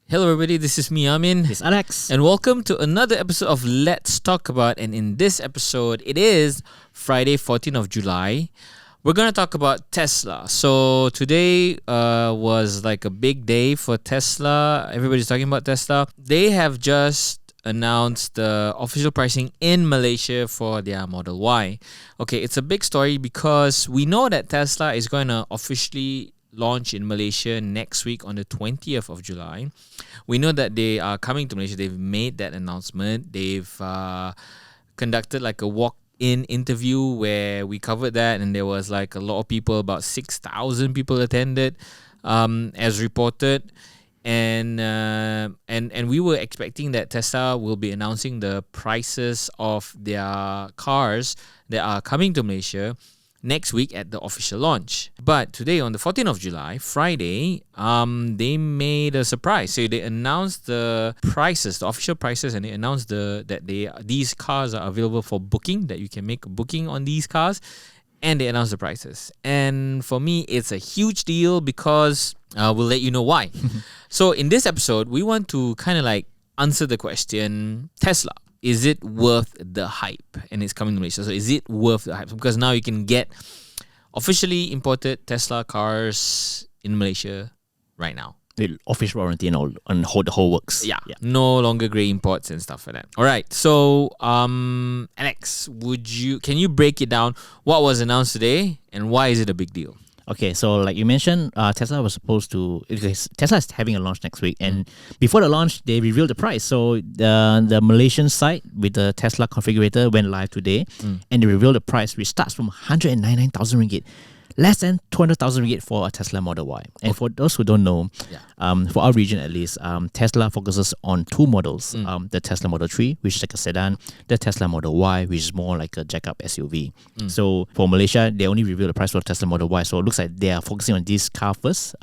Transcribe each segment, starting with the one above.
Hello everybody, this is me, Amin. This is Alex. And welcome to another episode of Let's Talk About. And in this episode, it is Friday, 14th of July. We're going to talk about Tesla. So today was like a big day for Tesla. Everybody's talking about Tesla. They have just announced the official pricing in Malaysia for their Model Y. Okay, it's a big story because we know that Tesla is going to officially launch in Malaysia next week on the 20th of July. We know that they are coming to Malaysia. They've made that announcement. They've conducted like a walk-in interview where we covered that, and there was like a lot of people, about 6,000 people attended, as reported. And we were expecting that Tesla will be announcing the prices of their cars that are coming to Malaysia next week at the official launch. But today, on the 14th of July, Friday, they made a surprise. So they announced the prices, the official prices, and they announced these cars are available for booking, that you can make a booking on these cars, and they announced the prices. And for me, it's a huge deal because we'll let you know why. So in this episode, we want to kind of like answer the question, Tesla, is it worth the hype? And it's coming to Malaysia. So is it worth the hype? Because now you can get officially imported Tesla cars in Malaysia right now. The official warranty and all, and the whole works. Yeah. No longer grey imports and stuff like that. All right. So, Alex, can you break it down? What was announced today and why is it a big deal? Okay, so like you mentioned, Tesla is having a launch next week, and before the launch, they revealed the price. So the Malaysian site with the Tesla configurator went live today, and they revealed the price, which starts from 199,000 ringgit. Less than 200,000 ringgit for a Tesla Model Y. And for those who don't know, for our region at least, Tesla focuses on two models. The Tesla Model 3, which is like a sedan, the Tesla Model Y, which is more like a jack-up SUV. So for Malaysia, they only revealed the price for the Tesla Model Y. So it looks like they are focusing on this car first,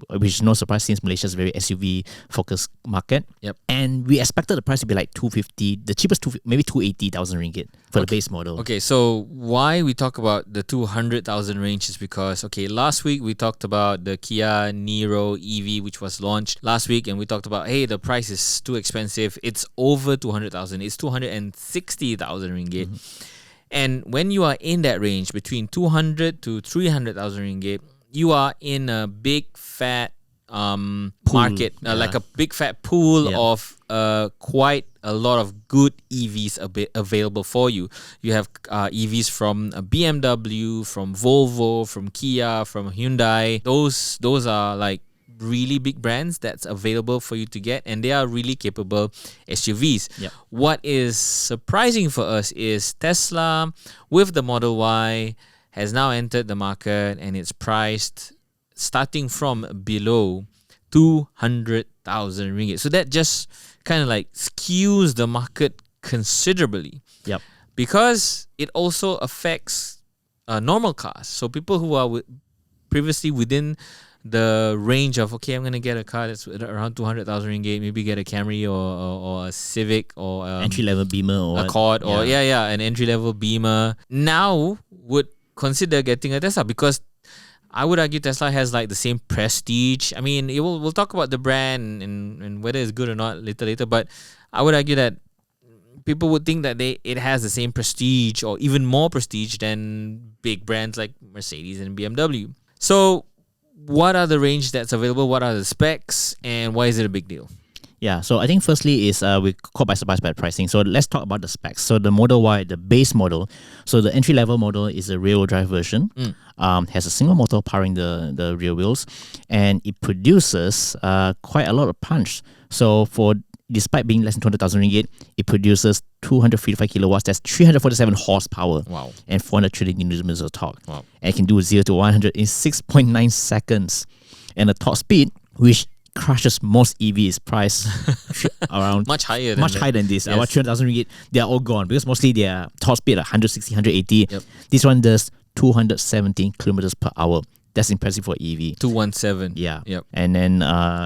which is no surprise since Malaysia is a very SUV-focused market. Yep. And we expected the price to be like 250, the cheapest, maybe 280,000 ringgit for the base model. Okay, so why we talk about the 200,000 range is because, last week we talked about the Kia Niro EV, which was launched last week, and we talked about, hey, the price is too expensive. It's over 200,000. It's 260,000 ringgit. And when you are in that range, between 200 to 300,000 ringgit, you are in a big fat market, like a big fat pool of quite a lot of good EVs available for you. You have EVs from BMW, from Volvo, from Kia, from Hyundai. Those are like really big brands that's available for you to get, and they are really capable SUVs. Yep. What is surprising for us is Tesla with the Model Y has now entered the market, and it's priced starting from below 200,000 ringgit. So that just kind of like skews the market considerably. Yep. Because it also affects normal cars. So people who are previously within the range of, I'm going to get a car that's around 200,000 ringgit, maybe get a Camry or a Civic or entry-level Beamer or Accord or an entry-level Beamer, now would consider getting a Tesla, because I would argue Tesla has like the same prestige. I mean, we'll talk about the brand and whether it's good or not later, but I would argue that people would think that it has the same prestige or even more prestige than big brands like Mercedes and BMW. So what are the range that's available? What are the specs? And why is it a big deal? Yeah, so I think firstly is we caught by surprise by the pricing. So let's talk about the specs. So the Model Y, the base model, so the entry-level model is a rear-wheel drive version. Has a single motor powering the rear wheels, and it produces quite a lot of punch. So despite being less than 200,000 ringgit, it produces 255 kilowatts. That's 347 horsepower. Wow. And 430 newton meters of torque. Wow. And it can do 0 to 100 in 6.9 seconds. And the top speed, which crushes most EVs, priced around much higher than this. Yes. About 300,000 ringgit, they are all gone because mostly they are top speed at 160, 180. Yep. This one does 217 kilometers per hour. That's impressive for EV. 217. Yeah. Yep. And then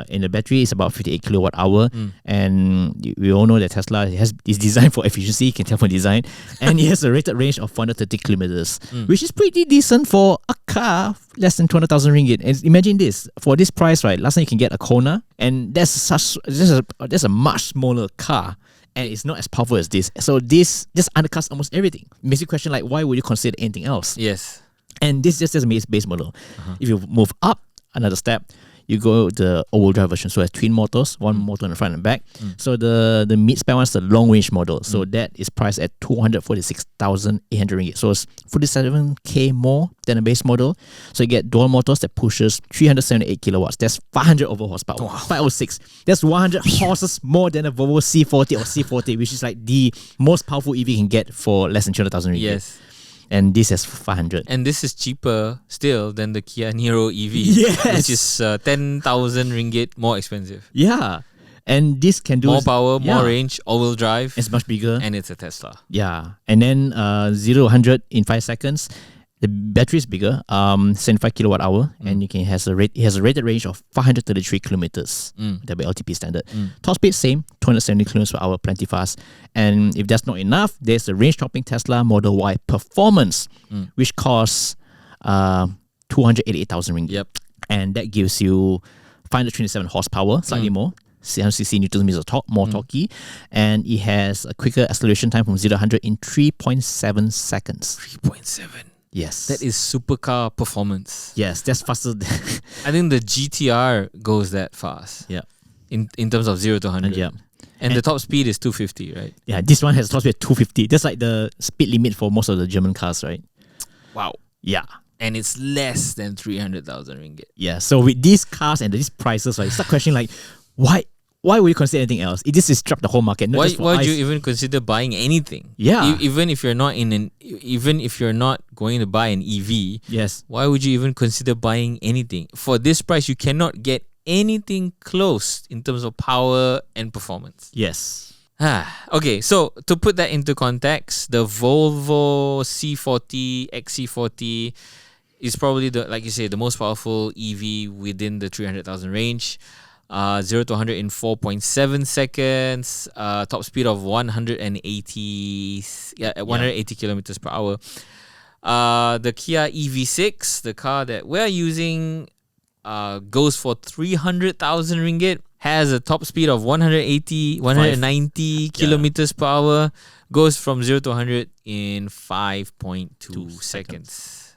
in the battery, it's about 58 kilowatt hour. And we all know that Tesla is designed for efficiency. You can tell from design. And it has a rated range of 430 kilometers, which is pretty decent for a car less than 200,000 ringgit. And imagine this, for this price, right? Last time you can get a Kona, and that's a much smaller car. And it's not as powerful as this. So this just undercuts almost everything. Makes you question, like, why would you consider anything else? Yes. And this is just a base model. If you move up another step, you go the all-wheel drive version. So it has twin motors, one motor in the front and back. So the mid-spec one is the long-range model. So that is priced at 246,800 ringgit. So it's 47K more than a base model. So you get dual motors that pushes 378 kilowatts. That's 500 over horsepower. 506. That's 100 horses more than a Volvo C40 or C40, which is like the most powerful EV you can get for less than 300,000 ringgit. Yes. And this has 500. And this is cheaper still than the Kia Niro EV, Yes. which is 10,000 ringgit more expensive. Yeah. And this can do More power, yeah. more range, all-wheel drive, It's much bigger. and it's a Tesla. Yeah. And then 0 to 100 in 5 seconds. The battery is bigger, 75 kilowatt hour, and it has a rated range of 533 kilometers. That be LTP standard. Top speed same, 270 kilometers per hour, plenty fast. And if that's not enough, there's the range-topping Tesla Model Y Performance, which costs 288,000 ringgit. Yep. And that gives you 527 horsepower, slightly more. 660 newton meters of torque, more torquey, and it has a quicker acceleration time from 0 to 100 in 3.7 seconds. 3.7. Yes. That is supercar performance. Yes, that's faster than I think the GTR goes that fast. Yeah. In terms of 0 to 100. Yeah. And the top speed is 250, right? Yeah, this one has a top speed of 250. That's like the speed limit for most of the German cars, right? Wow. Yeah. And it's less than 300,000 ringgit. Yeah. So with these cars and these prices, right, you start questioning like, why would you consider anything else? It just disrupt the whole market. Not Why just for would ICE. you even consider buying anything? Yeah. Even if you're not going to buy an EV, Yes. why would you even consider buying anything? For this price, you cannot get anything close in terms of power and performance. Yes. Okay, so to put that into context, the Volvo C40, XC40 is probably like you say, the most powerful EV within the 300,000 range. 0 to 100 in 4.7 seconds. Top speed of 180 kilometers per hour. The Kia EV6, the car that we're using, goes for 300,000 ringgit. Has a top speed of 190 kilometers per hour. Goes from 0 to 100 in 5.2 seconds.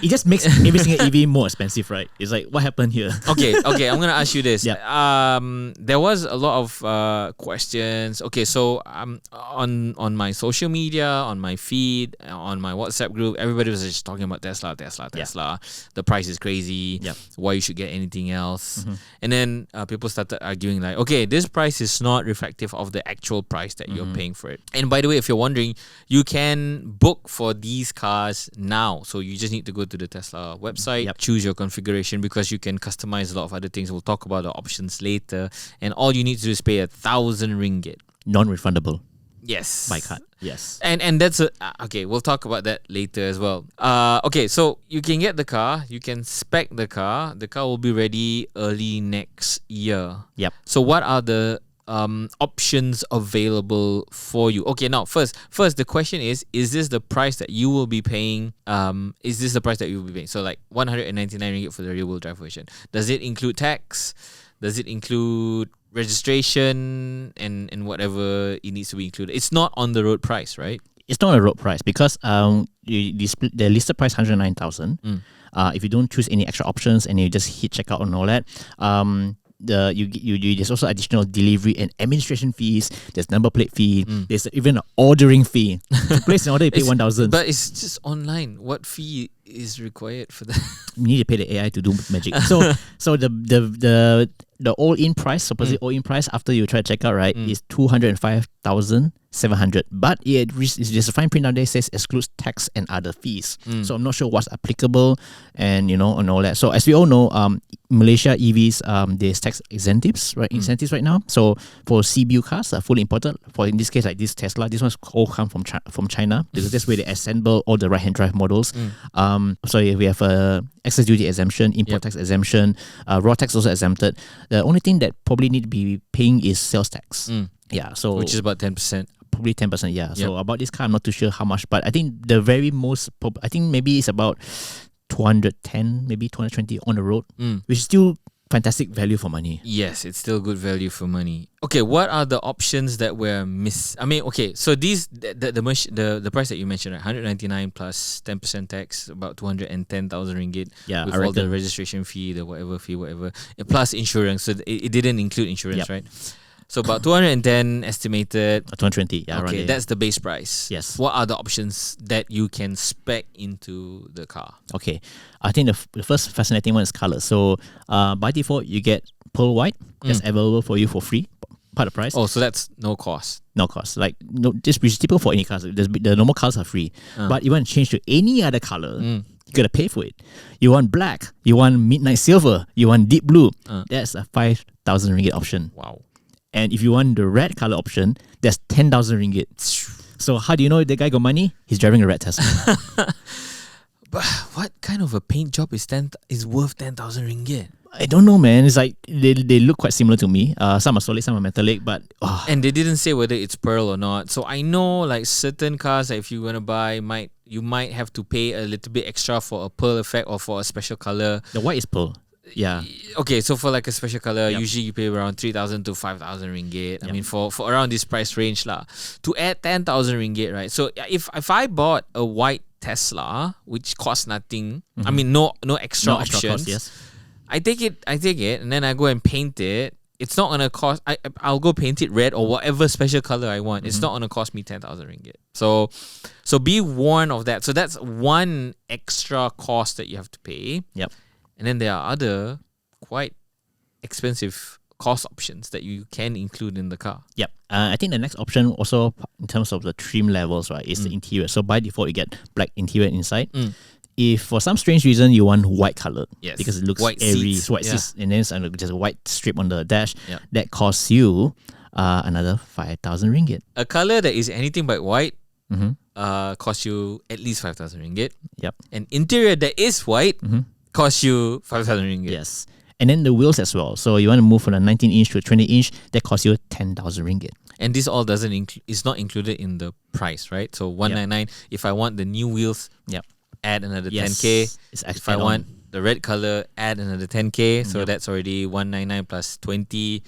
It just makes every single EV more expensive, right? It's like, what happened here? Okay, I'm gonna ask you this. Yeah. There was a lot of questions. Okay, so on my social media, on my feed, on my WhatsApp group, everybody was just talking about Tesla. The price is crazy. Yep. Why you should get anything else? And then people started arguing like, okay, this price is not reflective of the actual price that you're paying for it. And by the way, if you're wondering, you can book for these cars now. So you just need to go to the Tesla website, choose your configuration, because you can customize a lot of other things. We'll talk about the options later. And all you need to do is pay 1,000 ringgit. Non-refundable. Yes. By card. Yes. And that's okay, we'll talk about that later as well. Okay, so you can get the car, you can spec the car. The car will be ready early next year. Yep. So what are the options available for you? Okay, now first the question is this the price that you will be paying? So like 199 ringgit for the rear wheel drive version. Does it include tax? Does it include registration and whatever it needs to be included? It's not on the road price, right? It's not a road price because the listed price 109,000. If you don't choose any extra options and you just hit checkout and all that, there's also additional delivery and administration fees. There's number plate fee. There's even an ordering fee. To place an order, you pay 1,000. But it's just online. What fee is required for that? You need to pay the AI to do magic. So the all-in price, supposedly all-in price after you try to check out, right, is 205,600 700, but there's a fine print out there says excludes tax and other fees. So I'm not sure what's applicable and and all that. So as we all know, Malaysia EVs, there's tax incentives right now. So for CBU cars are fully imported. For in this case, like this Tesla, this one's all come from China because that's where they assemble all the right-hand drive models. So we have a excess duty exemption, import tax exemption, raw tax also exempted. The only thing that probably need to be paying is sales tax. Yeah, so which is about 10%. Probably 10%. Yeah. So about this car, I'm not too sure how much, but I think the very most, I think maybe it's about 210, maybe 220 on the road, which is still fantastic value for money. Yes, it's still good value for money. Okay, what are the options that were so these the price that you mentioned, right? 199 plus 10% tax, about 210,000 ringgit. Yeah, with all the registration fee, the whatever fee, plus insurance. So it didn't include insurance, right? So about 210 estimated. 220, yeah. Okay, that's the base price. Yes. What are the options that you can spec into the car? Okay, I think the first fascinating one is color. So by default, you get pearl white. That's available for you for free, part of the price. Oh, so that's no cost. No cost. Like just typical for any cars. The normal colors are free, but you want to change to any other color. You gotta pay for it. You want black, you want midnight silver, you want deep blue. That's a 5,000 ringgit option. Wow. And if you want the red color option, that's 10,000 ringgit. So how do you know the guy got money? He's driving a red Tesla. But what kind of a paint job is worth 10,000 ringgit? I don't know, man. It's like they look quite similar to me. Some are solid, some are metallic, but and they didn't say whether it's pearl or not. So I know like certain cars that if you want to buy, you might have to pay a little bit extra for a pearl effect or for a special color. The white is pearl. Yeah. Okay, so for like a special color, usually you pay around 3,000 to 5,000 ringgit. I mean, for around this price range lah. To add 10,000 ringgit, right? So if I bought a white Tesla, which costs nothing, I mean, no extra options. Extra cost, yes. I take it, and then I go and paint it. It's not gonna cost. I'll go paint it red or whatever special color I want. It's not gonna cost me 10,000 ringgit. So be warned of that. So that's one extra cost that you have to pay. Yep. And then there are other quite expensive cost options that you can include in the car. Yep. I think the next option also in terms of the trim levels, right, is the interior. So by default, you get black interior inside. If for some strange reason you want white color, because it looks white airy, seats. white seats, and then just a white strip on the dash, that costs you another 5,000 ringgit. A color that is anything but white costs you at least 5,000 ringgit. Yep. An interior that is white costs you 5,000 ringgit. Yes. And then the wheels as well. So you want to move from a 19-inch to a 20-inch, that costs you 10,000 ringgit. And this all is not included in the price, right? So 199. If I want the new wheels, add another 10K. If I want the red color, add another 10K. So that's already 199 plus 20.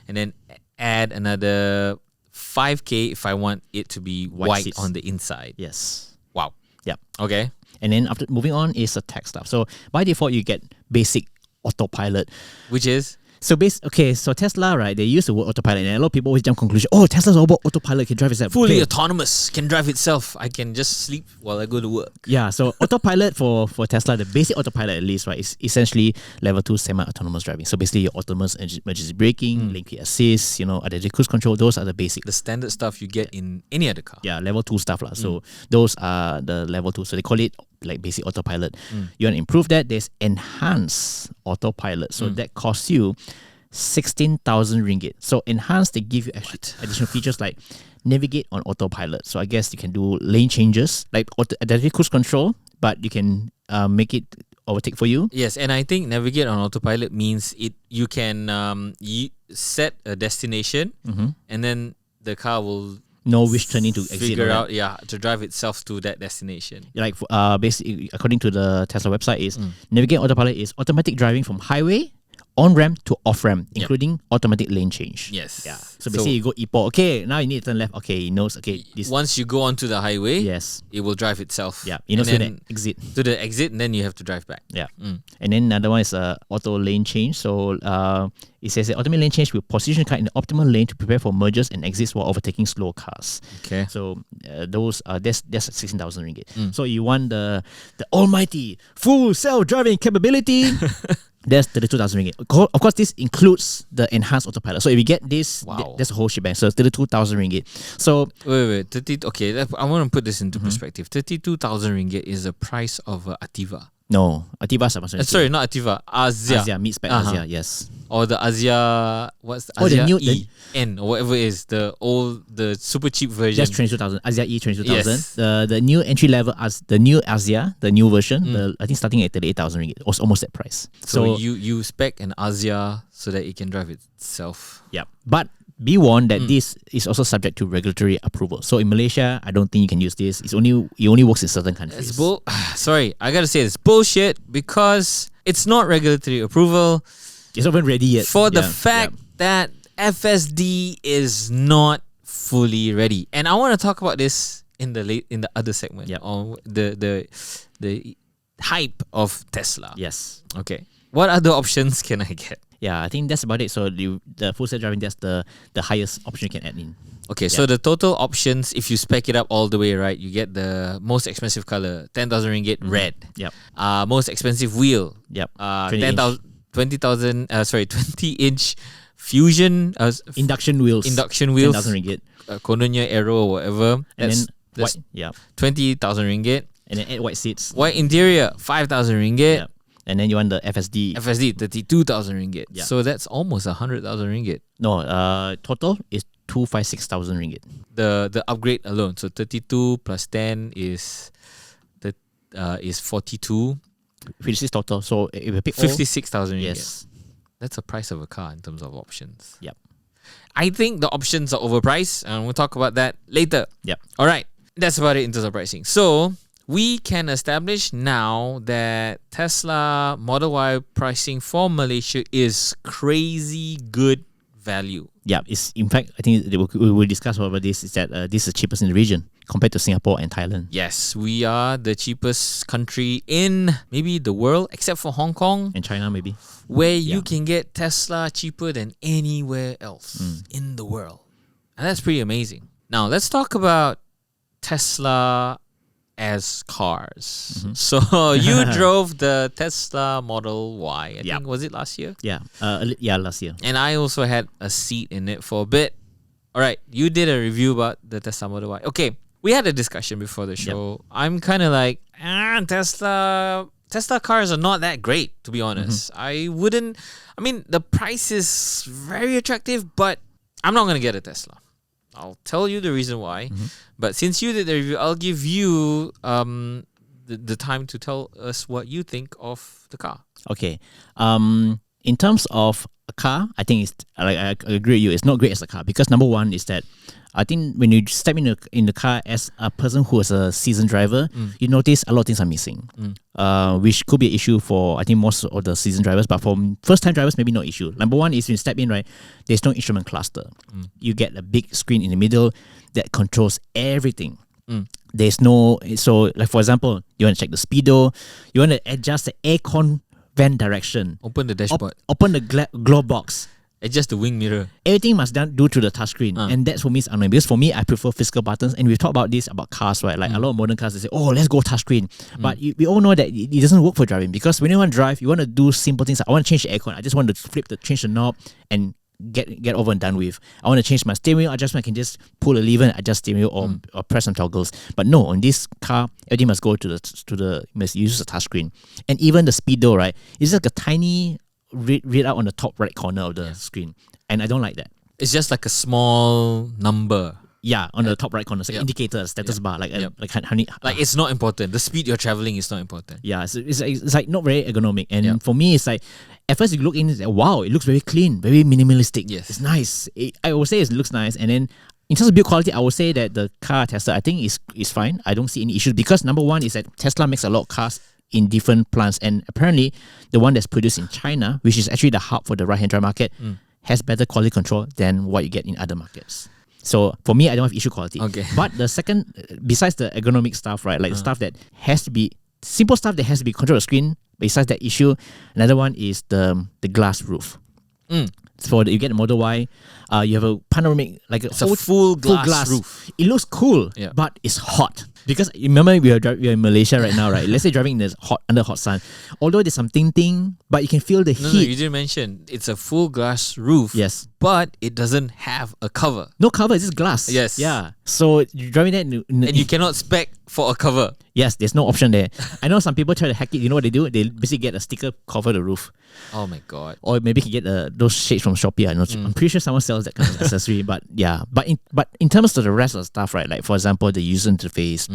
And then add another 5K if I want it to be white on the inside. Yes. Wow. Yep. Okay. And then after moving on is the tech stuff. So by default, you get basic autopilot, which is so so Tesla, right? They use the word autopilot, and a lot of people always jump conclusion. Oh, Tesla's all about autopilot, can drive itself. Fully autonomous, can drive itself. I can just sleep while I go to work. Yeah, so autopilot for Tesla, the basic autopilot at least, right, is essentially level 2 semi-autonomous driving. So basically your autonomous emergency braking, lane keep assist, adaptive cruise control, those are the basic. The standard stuff you get in any other car. Yeah, level 2 stuff lah. So those are the level 2. So they call it like basic autopilot. You want to improve that, there's enhanced autopilot. So that costs you 16,000 ringgit. So enhanced, they give you additional features like navigate on autopilot. So I guess you can do lane changes, like adaptive cruise control, but you can make it overtake for you. Yes, and I think navigate on autopilot means you can set a destination and then the car will know which turning to exit. Figure out, to drive itself to that destination. Like basically, according to the Tesla website, is navigate autopilot is automatic driving from highway, on ramp to off ramp, including automatic lane change. Yes. Yeah. So basically, you go Ipoh. Okay, now you need to turn left. Okay, it knows. Okay, this. Once you go onto the highway, it will drive itself. Yeah. You know, to the exit. To the exit, and then you have to drive back. Yeah. And then another one is auto lane change. So It says that automated lane change will position the car in the optimal lane to prepare for mergers and exits while overtaking slow cars. Okay. So that's 16,000 ringgit. So you want the almighty full self-driving capability. That's 32,000 ringgit. Of course, this includes the enhanced autopilot. So if you get this, that's the whole shebang. So it's 32,000 ringgit. So wait. Okay, I want to put this into perspective. 32,000 ringgit is the price of Ativa. no, Ativa Sorry, not Ativa. Azia. Azia, mid-spec Azia, yes. Or the Azia, what's the Oh, the Azia new- E N or whatever it is, the super cheap version. That's 22,000. Azia E 22,000. Yes. The new entry level the new Azia, the new version, I think starting at 38,000 ringgit. Was almost that price. So you spec an Azia so that it can drive itself. Yeah, but be warned that this is also subject to regulatory approval. So in Malaysia, I don't think you can use this. It only works in certain countries. Sorry, I gotta say it's bullshit because it's not regulatory approval It's not even ready yet. for the fact that FSD is not fully ready. And I want to talk about this in the other segment on the hype of Tesla. Yes. Okay. What other options can I get? Yeah, I think that's about it. So the full self driving, that's the highest option you can add in. Okay, so the total options, if you spec it up all the way, right, you get the most expensive color, 10,000 ringgit, red. Yep. Most expensive wheel, Yep. 20-inch Fusion Induction wheels. 10,000 ringgit. kononnya Aero or whatever. And That's then white. Yeah. 20,000 ringgit. And then add white seats. White interior, 5,000 ringgit. Yep. And then you want the FSD. FSD, 32,000 ringgit. Yeah. So that's almost 100,000 ringgit. No, total is 256,000 ringgit. The upgrade alone. So 32 plus 10 is 42. 56 total. So if you pick 56,000 ringgit. yes. That's the price of a car in terms of options. Yep. I think the options are overpriced, and we'll talk about that later. Yep. All right. That's about it in terms of pricing. So we can establish now that Tesla Model Y pricing for Malaysia is crazy good value. Yeah, it's in fact, I think we will discuss over this. Is that this is the cheapest in the region compared to Singapore and Thailand. Yes, we are the cheapest country in maybe the world, except for Hong Kong, And China maybe. where you can get Tesla cheaper than anywhere else in the world. And that's pretty amazing. Now, let's talk about Tesla as cars. So you drove the Tesla Model Y, I think, was it last year? Yeah, last year. And I also had a seat in it for a bit. All right, you did a review about the Tesla Model Y. Okay, we had a discussion before the show. I'm kind of like, Tesla cars are not that great, to be honest. I mean, the price is very attractive, but I'm not going to get a Tesla. I'll tell you the reason why. But since you did the review, I'll give you the time to tell us what you think of the car. Okay. In terms of a car, I think it's like I agree with you. It's not great as a car because number one is that I think when you step in the car as a person who is a seasoned driver, you notice a lot of things are missing, which could be an issue for I think most of the seasoned drivers. But for first-time drivers, maybe no issue. Number one is when you step in, right? There's no instrument cluster. You get a big screen in the middle that controls everything. There's no like for example, you want to check the speedo, you want to adjust the aircon vent direction. Open the dashboard. Open the glove box. Adjust the wing mirror. Everything must do through the touchscreen. And that's for me is annoying. Because for me, I prefer physical buttons. And we've talked about this about cars, right? Like a lot of modern cars, they say, oh, let's go touchscreen. But we all know that it doesn't work for driving. Because when you want to drive, you want to do simple things. Like, I want to change the aircon. I just want to change the knob and get over and done with. I want to change my steering wheel adjustment. I can just pull a lever and adjust steering wheel or press some toggles. But no, on this car, everything must go to the must use the touchscreen. And even the speedo, right? It's like a tiny read out on the top right corner of the screen. And I don't like that. It's just like a small number. Yeah, on the top right corner, it's like an indicator, status bar, like honey. Like it's not important. The speed you're traveling is not important. Yeah, it's like not very ergonomic. And for me, it's like at first you look in, it's like, wow, it looks very clean, very minimalistic. Yes, it's nice. I would say it looks nice. And then in terms of build quality, I would say that the car Tesla, I think is fine. I don't see any issues because number one is that Tesla makes a lot of cars in different plants, and apparently the one that's produced in China, which is actually the hub for the right-hand drive market, has better quality control than what you get in other markets. So for me, I don't have issue quality. Okay. But the second, besides the ergonomic stuff, right, like the stuff that has to be simple stuff that has to be controlled on the screen. Besides that issue, another one is the glass roof. You get the Model Y, you have a panoramic, like It's a full glass roof. It looks cool, Yeah. but it's hot. Because remember we are in Malaysia right now, right? Let's say driving in the under hot sun. Although there's some ting, but you can feel the No, heat. you didn't mention it's a full glass roof. Yes. But it doesn't have a cover. No cover, it's just glass. Yes. Yeah. So you're driving that And you cannot spec for a cover. yes, there's no option there. I know some people try to hack it. You know what they do? They basically get a sticker cover the roof. Oh my god. Or maybe you can get those shades from Shopee. I'm pretty sure someone sells that kind of accessory. But yeah, but in terms of the rest of the stuff, right? Like for example, the user interface,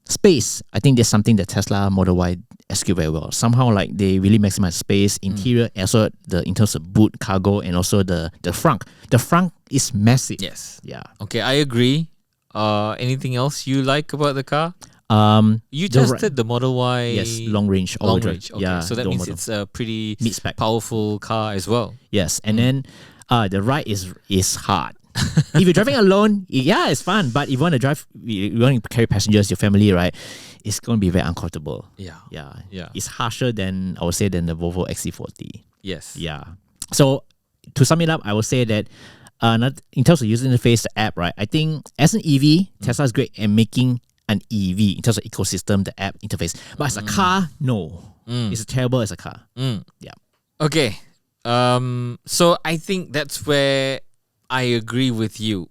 space. I think there's something that Tesla Model Y execute very well. Somehow, like they really maximize space, interior, also in terms of boot, cargo, and also the front. The front is massive. Yes. Yeah. Okay, I agree. Anything else you like about the car? You the tested the Model Y. Yes, long range. Long all-wheel range. drive. Okay, Yeah, so that dual means model. it's a pretty Mid-spec. powerful car as well. Yes, and then the ride is hard. If you're driving alone, yeah, it's fun. But if you want to drive, you want to carry passengers, your family, right? It's going to be very uncomfortable. Yeah. Yeah. It's harsher than I would say than the Volvo XC40. Yes. Yeah. So to sum it up, I would say that in terms of user interface, the app, right? I think as an EV, Tesla is great at making an EV in terms of ecosystem, the app interface. But as a car, no, it's terrible as a car. Yeah. Okay. So I think that's where I agree with you.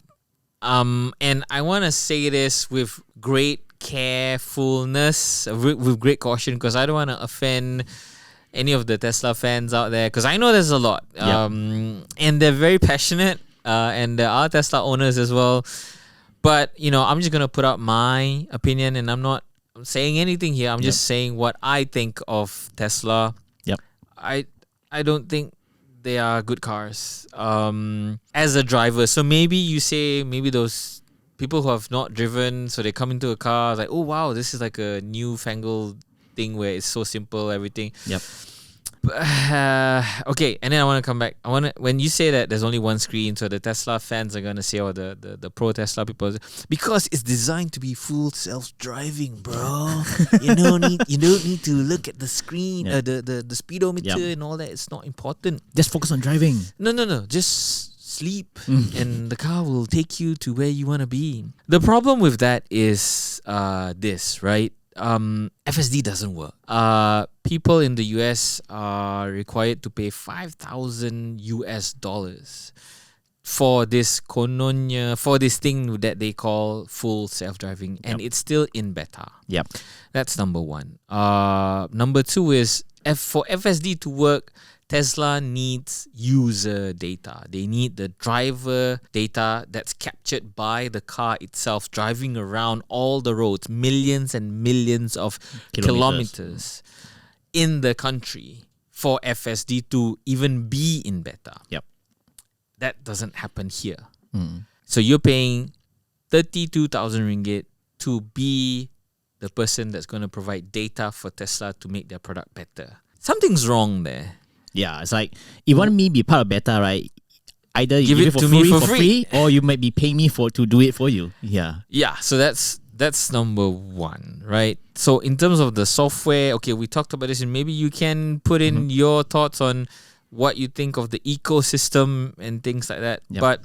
And I want to say this with great carefulness, with great caution, because I don't want to offend any of the Tesla fans out there, because I know there's a lot. And they're very passionate, and there are Tesla owners as well. But, I'm just going to put out my opinion, and I'm not saying anything here. I'm just saying what I think of Tesla. Yep. I don't think they are good cars as a driver. So maybe you say, maybe those people who have not driven, so they come into a car like, oh wow, this is like a newfangled thing where it's so simple, everything. Yep. Okay, and then I want to come back. When you say that there's only one screen, so the Tesla fans are gonna say, or the pro Tesla people, because it's designed to be full self-driving, bro. you don't need to look at the screen, the speedometer and all that. It's not important. Just focus on driving. No. Just sleep, and the car will take you to where you want to be. The problem with that is this, right? FSD doesn't work. People in the US are required to pay $5,000 for this for this thing that they call full self-driving, and it's still in beta. Yep. That's number one. Number two is for FSD to work, Tesla needs user data. They need the driver data that's captured by the car itself, driving around all the roads, millions and millions of kilometers in the country for FSD to even be in beta. Yep. That doesn't happen here. So you're paying 32,000 ringgit to be the person that's going to provide data for Tesla to make their product better. Something's wrong there. Yeah, it's like, if you want me to be part of beta, right? Either you Give give it it to me for free, or you might be paying me to do it for you. Yeah. Yeah, so that's number one, right? So in terms of the software, okay, we talked about this, and maybe you can put in your thoughts on what you think of the ecosystem and things like that. Yep. But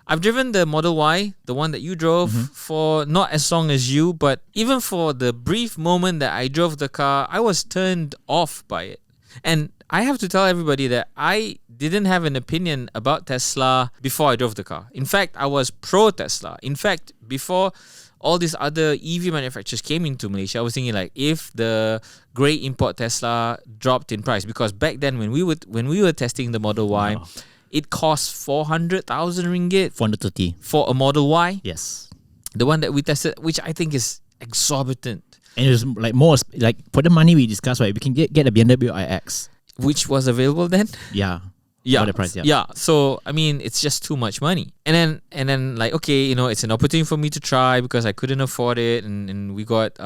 I've driven the Model Y, the one that you drove, for not as long as you, but even for the brief moment that I drove the car, I was turned off by it. And I have to tell everybody that I didn't have an opinion about Tesla before I drove the car. In fact, I was pro Tesla. In fact, before all these other EV manufacturers came into Malaysia, I was thinking like, if the grey import Tesla dropped in price, because back then when we were testing the Model Y, it cost 400,000 ringgit 430. for a Model Y. Yes. The one that we tested, which I think is exorbitant. And it was like more, like for the money we discussed, right? We can get a BMW iX. Which was available then? Yeah. Yeah. For the price, yeah. Yeah. So I mean, it's just too much money. And then like, okay, it's an opportunity for me to try because I couldn't afford it, and we got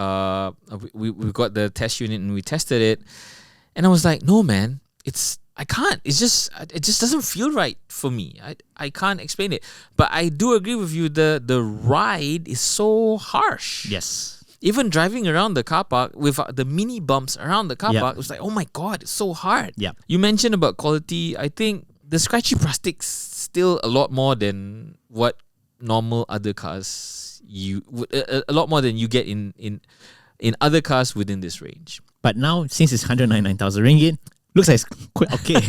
we got the test unit and we tested it, and I was like, no man, I can't. It just doesn't feel right for me. I can't explain it. But I do agree with you. The ride is so harsh. Yes. Even driving around the car park with the mini bumps around the car park, it was like, oh my God, it's so hard. Yeah. You mentioned about quality. I think the scratchy plastics still a lot more than what normal other cars you would a lot more than you get in other cars within this range. But now, since it's 199,000 ringgit, looks like it's quite okay.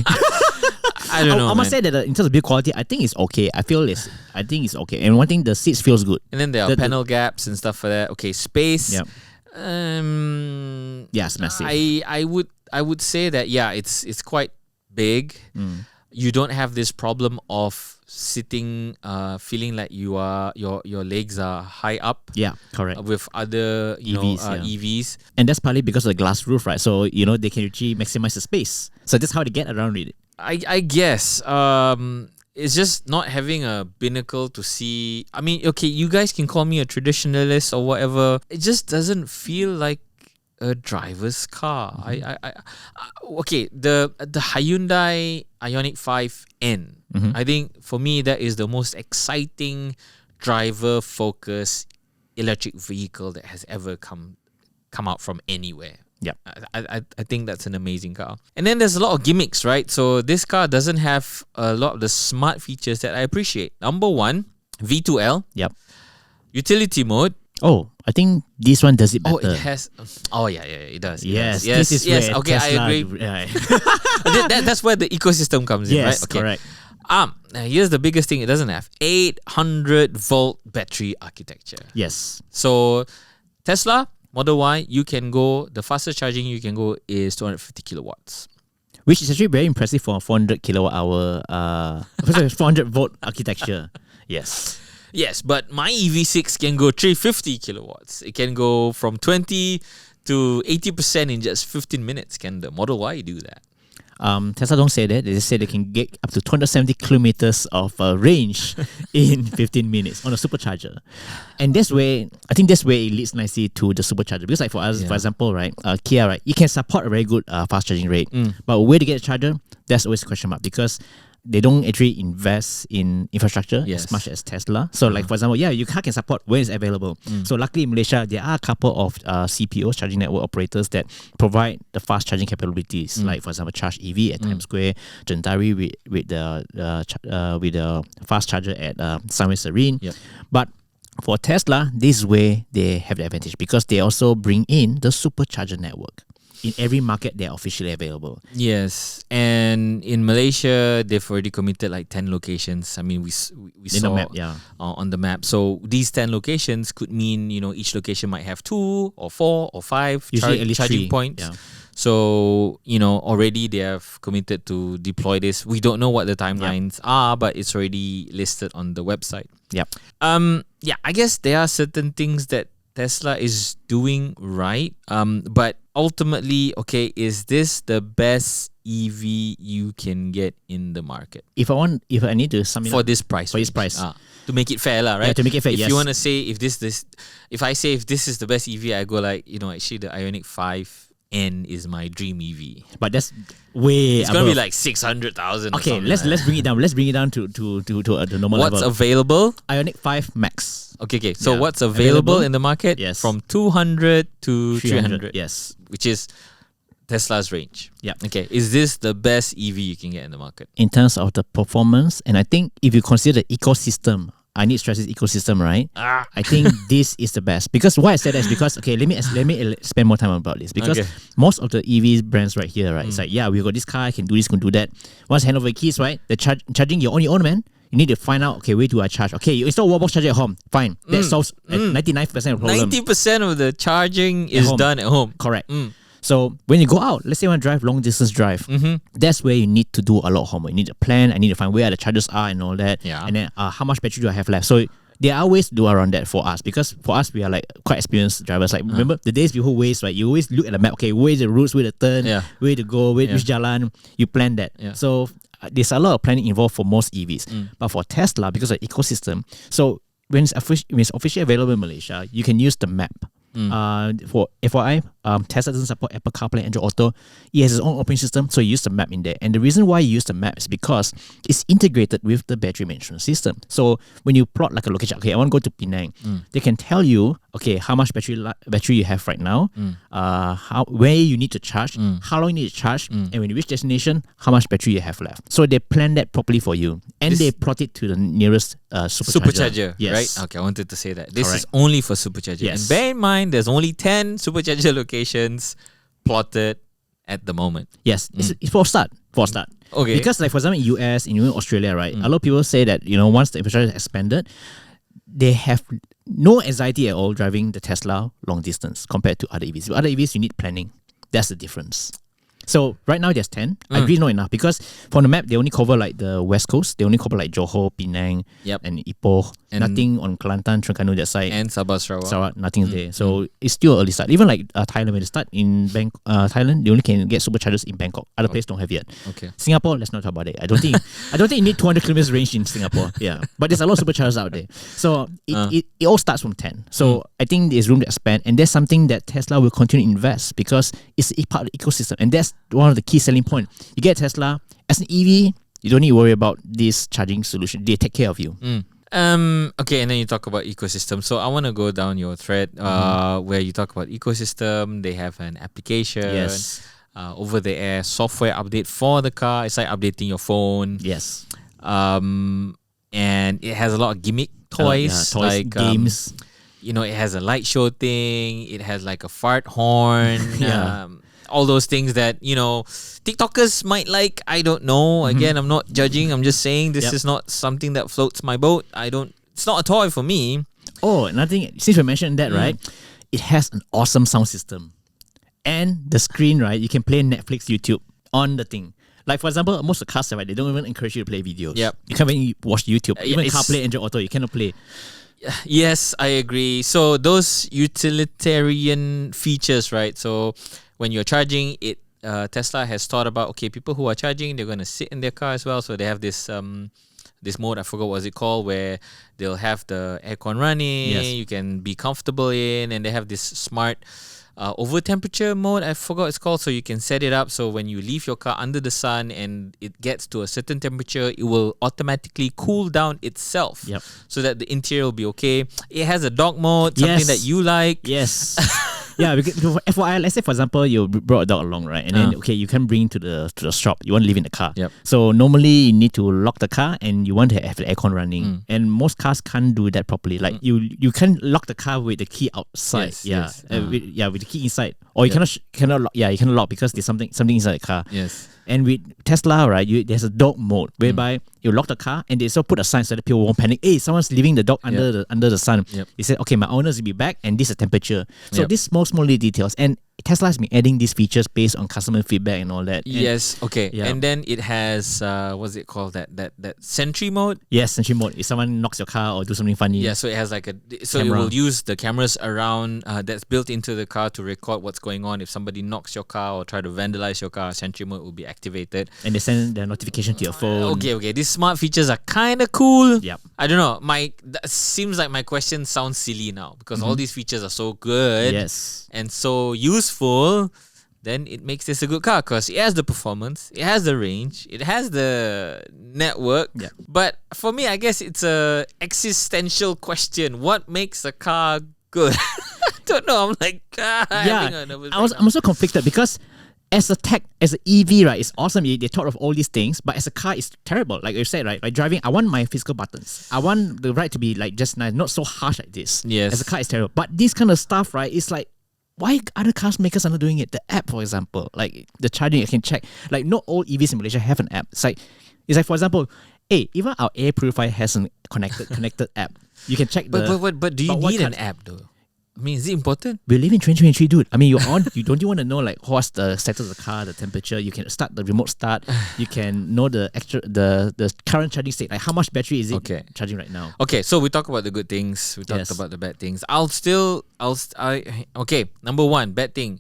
I don't know. I must say that in terms of build quality, I think it's okay. I think it's okay. And one thing, the seats feels good. And then there are panel gaps and stuff for that. Okay, space. Yep. Yeah, it's massive. I would say that it's quite big. You don't have this problem of sitting, feeling like your legs are high up. Yeah, correct. With other EVs, EVs, and that's partly because of the glass roof, right? So they can actually maximize the space. So that's how they get around it. I guess it's just not having a binnacle to see. I mean, okay, you guys can call me a traditionalist or whatever. It just doesn't feel like a driver's car. Okay, the Hyundai Ioniq 5N. I think for me that is the most exciting driver-focused electric vehicle that has ever come out from anywhere. Yeah, I think that's an amazing car. And then there's a lot of gimmicks, right? So this car doesn't have a lot of the smart features that I appreciate. Number one, V2L. Yep. Utility mode. Oh, I think this one does it better. Oh, it has. Oh, yeah, it does. Yes, yes, this is yes. where Okay, Tesla, I agree. That's where the ecosystem comes in, yes, right? Okay. Correct. Here's the biggest thing it doesn't have: 800-volt battery architecture. Yes. So Tesla Model Y, the fastest charging you can go is 250 kilowatts. Which is actually very impressive for a 400 kilowatt hour, 400 volt architecture. Yes. Yes, but my EV6 can go 350 kilowatts. It can go from 20 to 80% in just 15 minutes. Can the Model Y do that? Tesla don't say that. They just say they can get up to 270 kilometers of range in 15 minutes on a supercharger. And that's where it leads nicely to the supercharger. Because like for us, for example, right, Kia, right, it can support a very good fast charging rate. But where to get a charger, that's always a question mark because they don't actually invest in infrastructure as much as Tesla. So like for example, your car can support when it's available. So luckily in Malaysia, there are a couple of CPOs, charging network operators, that provide the fast charging capabilities. Like for example, Charge EV at Times Square, Gentari with the fast charger at Sunway Serene. Yep. But for Tesla, this is where they have the advantage because they also bring in the supercharger network. In every market, they're officially available. Yes, and in Malaysia, they've already committed like 10 locations. I mean, we saw the map, on the map. So these 10 locations could mean each location might have 2 or 4 or 5 Usually charging 3 points. Yeah. So already they have committed to deploy this. We don't know what the timelines are, but it's already listed on the website. Yep. I guess there are certain things that Tesla is doing right. But ultimately, okay, is this the best EV you can get in the market? If I need to sum it for up, this price, for this price, to make it fair, right? Yeah, to make it fair. If you want to say if this is the best EV, I go like actually the Ioniq 5N is my dream EV. But that's way. It's gonna be like 600,000. Okay, let's bring it down. Let's bring it down to the normal What's level. available? Ioniq 5 Max. Okay. So what's available in the market? Yes. From 200 to 300. Yes. Which is Tesla's range. Yeah. Okay. Is this the best EV you can get in the market? In terms of the performance, and I think if you consider the ecosystem, I need to stress this ecosystem, right? I think this is the best. Because why I said that is because, okay, let me spend more time about this. Because most of the EV brands right here, right, it's like, we got this car, I can do this, can do that. Once you hand over the keys, right, the charging you're on your own, man. You need to find out, okay, where do I charge? Okay, you install wallbox charger at home. Fine. That solves 99% of the problem. 90% of the charging is done at home. Correct. So when you go out, let's say you want to drive long distance drive, that's where you need to do a lot of homework. You need to plan. I need to find where the chargers are and all that. Yeah. And then how much battery do I have left? So there are ways to do around that for us because for us, we are like quite experienced drivers. Like remember the days before Waze, right? You always look at the map. Okay, where's the routes, where to turn, where to go, which jalan. You plan that. Yeah. So there's a lot of planning involved for most EVs. But for Tesla, because of the ecosystem, so when it's officially available in Malaysia, you can use the map. For FYI, Tesla doesn't support Apple CarPlay, Android Auto. It has its own operating system, so you use the map in there. And the reason why you use the map is because it's integrated with the battery management system. So when you plot like a location, okay, I want to go to Penang, they can tell you, okay, how much battery you have right now, where you need to charge, how long you need to charge, and when you reach destination, how much battery you have left. So they plan that properly for you, and they plot it to the nearest supercharger. Supercharger, right? Okay, I wanted to say that. This Correct. is only for Supercharger. Yes. And bear in mind, there's only 10 Supercharger locations plotted at the moment. Yes, it's for start. Okay. Because like for example, in US, in Australia, right, a lot of people say that once the infrastructure is expanded, they have no anxiety at all driving the Tesla long distance compared to other EVs. With other EVs, you need planning. That's the difference. So right now there's 10. I agree not enough because from the map they only cover like the west coast. They only cover like Johor, Penang, and Ipoh. And nothing on Kelantan, Terengganu that side. And Sabah Sarawak. Nothing's there. So it's still early start. Even like Thailand, when they start in Thailand, they only can get superchargers in Bangkok. Other places don't have yet. Okay. Singapore, let's not talk about it. I don't think you need 200 kilometers range in Singapore. Yeah, but there's a lot of superchargers out there. So it all starts from 10. So I think there's room to expand, and there's something that Tesla will continue to invest because it's part of the ecosystem, and that's one of the key selling points. You get Tesla as an EV, you don't need to worry about this charging solution. They take care of you. Okay, and then you talk about ecosystem. So I want to go down your thread where you talk about ecosystem. They have an application. Yes. Over the air software update for the car. It's like updating your phone. Yes. And it has a lot of gimmick toys, like games. It has a light show thing. It has like a fart horn. All those things that TikTokers might like. I don't know. Again, I'm not judging. I'm just saying this is not something that floats my boat. It's not a toy for me. Oh, nothing. Since we mentioned that, right? It has an awesome sound system, and the screen, right? You can play Netflix, YouTube on the thing. Like for example, most of the cars, right? They don't even encourage you to play videos. Yep. You can't even watch YouTube. Even CarPlay, Android Auto, you cannot play. Yes, I agree. So those utilitarian features, right? So when you're charging, Tesla has thought about, okay, people who are charging, they're going to sit in their car as well. So they have this mode, I forgot what it's called, where they'll have the aircon running. Yes. You can be comfortable in, and they have this smart over temperature mode, I forgot it's called. So you can set it up so when you leave your car under the sun and it gets to a certain temperature, it will automatically cool down itself. Yep. So that the interior will be okay. It has a dog mode, something that you like. Yes. Yeah, because FYI, let's say for example you brought a dog along, right? And then you can bring to the shop. You want to leave in the car. Yep. So normally you need to lock the car and you want to have the aircon running. And most cars can't do that properly. Like you can lock the car with the key outside. Yes. With the key inside. Or you cannot lock. Yeah, you cannot lock because there's something inside the car. Yes. And with Tesla, right, there's a dog mode whereby you lock the car and they still put a sign so that people won't panic. Hey, someone's leaving the dog under the sun. Yep. They said, okay, my owners will be back and this is the temperature. So these small little details. And Tesla has been adding these features based on customer feedback and all that. Yes, okay. Yeah. And then it has what's it called? That Sentry mode. Yes, Sentry mode. If someone knocks your car or do something funny. Yeah, so it has like so camera. it will use the cameras around that's built into the car to record what's going on. If somebody knocks your car or try to vandalize your car, Sentry mode will be activated. And they send the notification to your phone. Okay. These smart features are kind of cool. Yep. I don't know. That seems like my question sounds silly now because all these features are so good. Yes. And so useful. Then it makes this a good car because it has the performance, it has the range, it has the network. Yeah. But for me, I guess it's a existential question. What makes a car good? I don't know. I'm like, having a nervous I'm also conflicted because as an EV, right, it's awesome. They thought of all these things, but as a car, it's terrible. Like you said, right, like driving, I want my physical buttons. I want the ride to be like just nice, not so harsh like this. Yes. As a car, it's terrible. But this kind of stuff, right, it's like, why other cars makers are not doing it? The app, for example, like the charging, you can check. Like not all EVs in Malaysia have an app. It's like for example, hey, even our air purifier has a connected app. You can check But do you need an app though? I mean, is it important? We live in 2023, dude. I mean, you don't you want to know like what's the status of the car, the temperature? You can start the remote start. You can know the current charging state, like how much battery is it charging right now. Okay, so we talk about the good things. We talked about the bad things. Okay, number one, bad thing,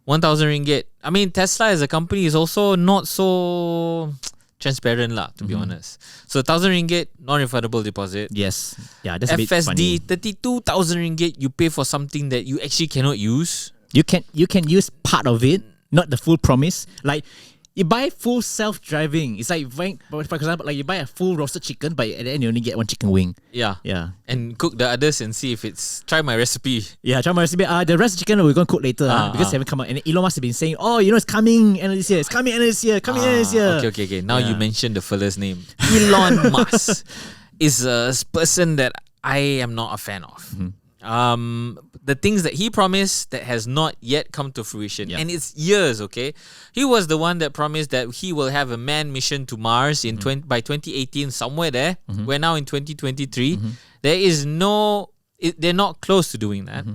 1,000 ringgit. I mean, Tesla as a company is also not so transparent lah, to be honest. So 1,000 ringgit, non-refundable deposit. Yes. Yeah, that's a bit FSD, funny. 32,000 ringgit, you pay for something that you actually cannot use. You can use part of it, not the full promise. Like you buy full self-driving. It's like buying, for example, like you buy a full roasted chicken, but at the end you only get one chicken wing. Yeah. Yeah. And cook the others and see if it's... Try my recipe. Yeah, try my recipe. The rest of the chicken we're going to cook later because it haven't come out. And Elon Must have been saying, it's coming end of this year. It's coming end of this year. Coming end of this year. Okay. Now you mentioned the fella's name. Elon Musk is a person that I am not a fan of. The things that he promised that has not yet come to fruition, and it's years. Okay, he was the one that promised that he will have a manned mission to Mars in by 2018, somewhere there. We're now in 2023. There is they're not close to doing that.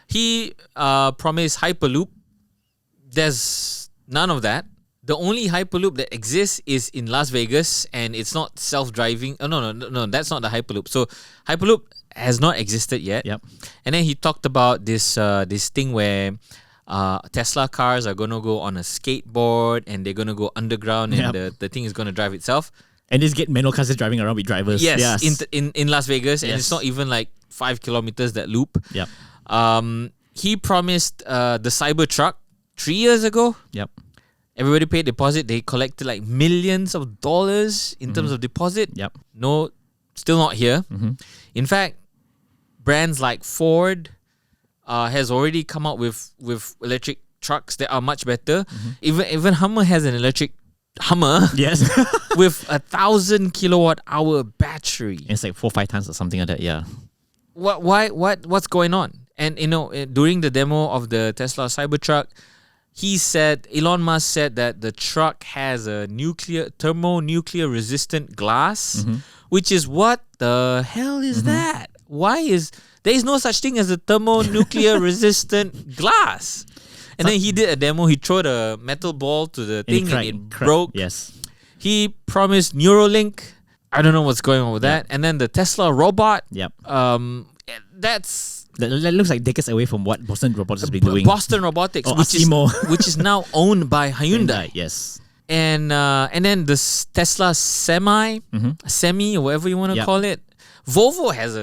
He promised Hyperloop. There's none of that. The only Hyperloop that exists is in Las Vegas, and it's not self-driving. Oh, no, that's not the Hyperloop. So Hyperloop has not existed yet. Yep. And then he talked about this thing where Tesla cars are going to go on a skateboard and they're going to go underground and the thing is going to drive itself. And just get manual cars driving around with drivers. Yes. In Las Vegas. And it's not even like 5 kilometers that loop. Yep. He promised the Cybertruck 3 years ago. Yep. Everybody paid deposit. They collected like millions of dollars in terms of deposit. Yep. No, still not here. In fact, brands like Ford has already come out with electric trucks that are much better. Even Hummer has an electric Hummer. Yes. with 1,000 kilowatt hour battery. It's like 4 or 5 tons or something like that. Yeah. What's going on? And during the demo of the Tesla Cybertruck, Elon Musk said that the truck has a thermonuclear resistant glass, which is what the hell is that? There is no such thing as a thermonuclear resistant glass. And then he did a demo. He threw a metal ball to the thing and it broke. Yes. He promised Neuralink. I don't know what's going on with that. And then the Tesla robot. Yep. That looks like decades away from what Boston Robotics has been doing. Boston Robotics, which is now owned by Hyundai. Yes. And then the Tesla Semi, or whatever you want to call it. Volvo has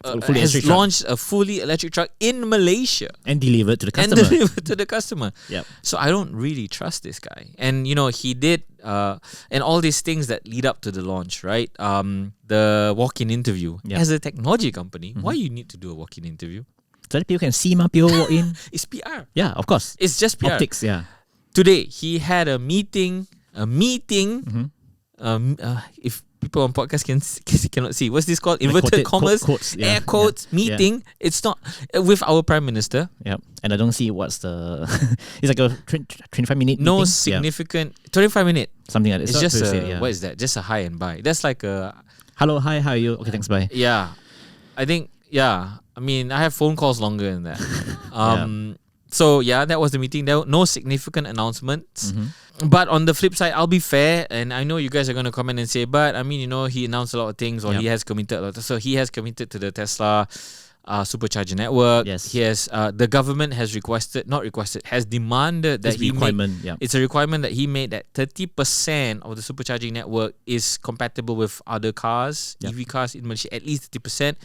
has launched a fully electric truck in Malaysia and delivered to the customer. Yep. So I don't really trust this guy. And he did and all these things that lead up to the launch, right? The walk-in interview. Yep. As a technology company, why you need to do a walk-in interview? So that people can see people walk in. It's PR. Yeah, of course. It's just PR. Optics, yeah. Today he had a meeting. If people on podcast cannot see, what's this called? Inverted commas, air quotes, meeting. Yeah. It's not with our Prime Minister. Yep. And I don't see what's the... it's like a 25-minute No meeting. significant... 25-minute. Something like that. It's just what is that? Just a hi and bye. That's like a... Hello, hi, how are you? Okay, thanks, bye. Yeah. I think, I mean, I have phone calls longer than that. So, that was the meeting. There were no significant announcements. But on the flip side, I'll be fair, and I know you guys are going to comment and say, but I mean, he announced a lot of things, or he has committed a lot. So he has committed to the Tesla Supercharger network. Yes. He has, the government has has demanded that it's a requirement that he made that 30% of the supercharging network is compatible with other cars, EV cars in Malaysia, at least 30%.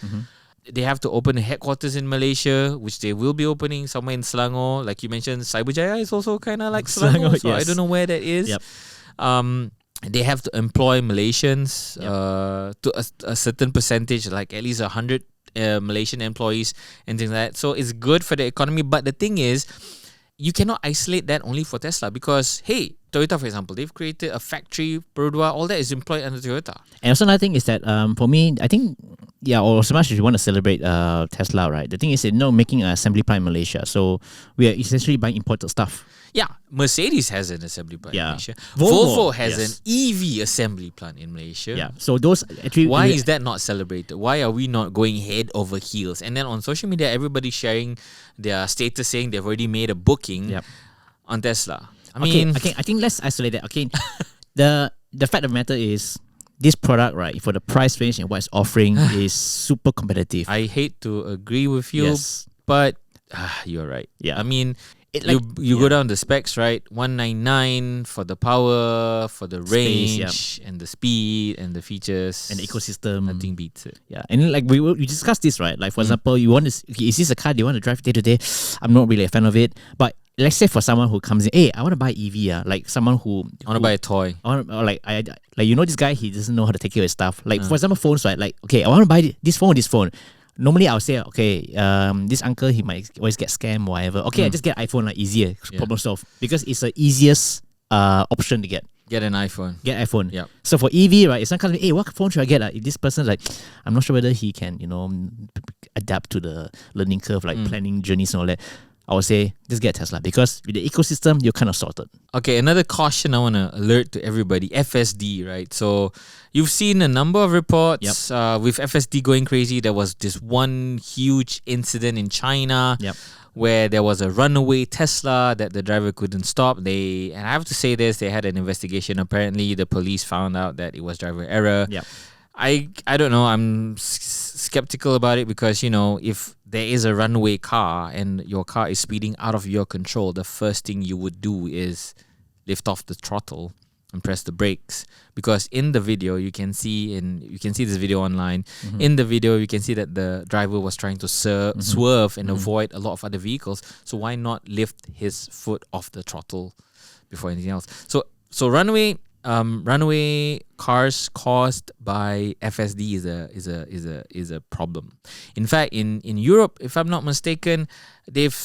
They have to open a headquarters in Malaysia, which they will be opening somewhere in Selangor. Like you mentioned, Cyberjaya is also kind of like Selangor, so I don't know where that is. Yep. They have to employ Malaysians to a certain percentage, like at least 100 Malaysian employees and things like that. So it's good for the economy. But the thing is, you cannot isolate that only for Tesla because, hey, Toyota, for example, they've created a factory, Perodua, all that is employed under Toyota. And also another thing is that for me, I think, or so much as you want to celebrate Tesla, right? The thing is, making an assembly plant in Malaysia. So we are essentially buying imported stuff. Yeah, Mercedes has an assembly plant in Malaysia. Volvo has an EV assembly plant in Malaysia. Yeah, so those actually... Why is that not celebrated? Why are we not going head over heels? And then on social media, everybody's sharing their status saying they've already made a booking on Tesla. I think let's isolate that. Okay, the fact of the matter is this product, right, for the price range and what it's offering is super competitive. I hate to agree with you, but you're right. Yeah. I mean, you go down the specs, right? 199 for the power, for the range, and the speed and the features and the ecosystem. Nothing beats it. Yeah, and like we discussed this, right? Like for example, you want to is this a car you want to drive day to day? I'm not really a fan of it, but let's say for someone who comes in, hey, I want to buy EV, like someone who I want to buy a toy. Or like this guy, he doesn't know how to take care of his stuff. Like for example, phones, right? Like okay, I want to buy this phone. Normally I'll say, okay, this uncle, he might always get scammed or whatever. Okay, I just get iPhone, like easier, problem solved, because it's the easiest option to get. Get an iPhone. Get iPhone. Yep. So for EV, right, if someone comes, hey, what phone should I get? If this person's like, I'm not sure whether he can, adapt to the learning curve, like planning journeys and all that, I would say just get Tesla, because with the ecosystem, you're kind of sorted. Okay, another caution I want to alert to everybody, FSD, right? So you've seen a number of reports with FSD going crazy. There was this one huge incident in China where there was a runaway Tesla that the driver couldn't stop. And I have to say this, they had an investigation. Apparently, the police found out that it was driver error. I don't know. I'm skeptical about it because, if there is a runaway car and your car is speeding out of your control, the first thing you would do is lift off the throttle and press the brakes. Because in the video, you can see this video online. In the video, you can see that the driver was trying to swerve and avoid a lot of other vehicles. So why not lift his foot off the throttle before anything else? So runaway cars caused by FSD is a problem. In fact, in Europe, if I'm not mistaken, they've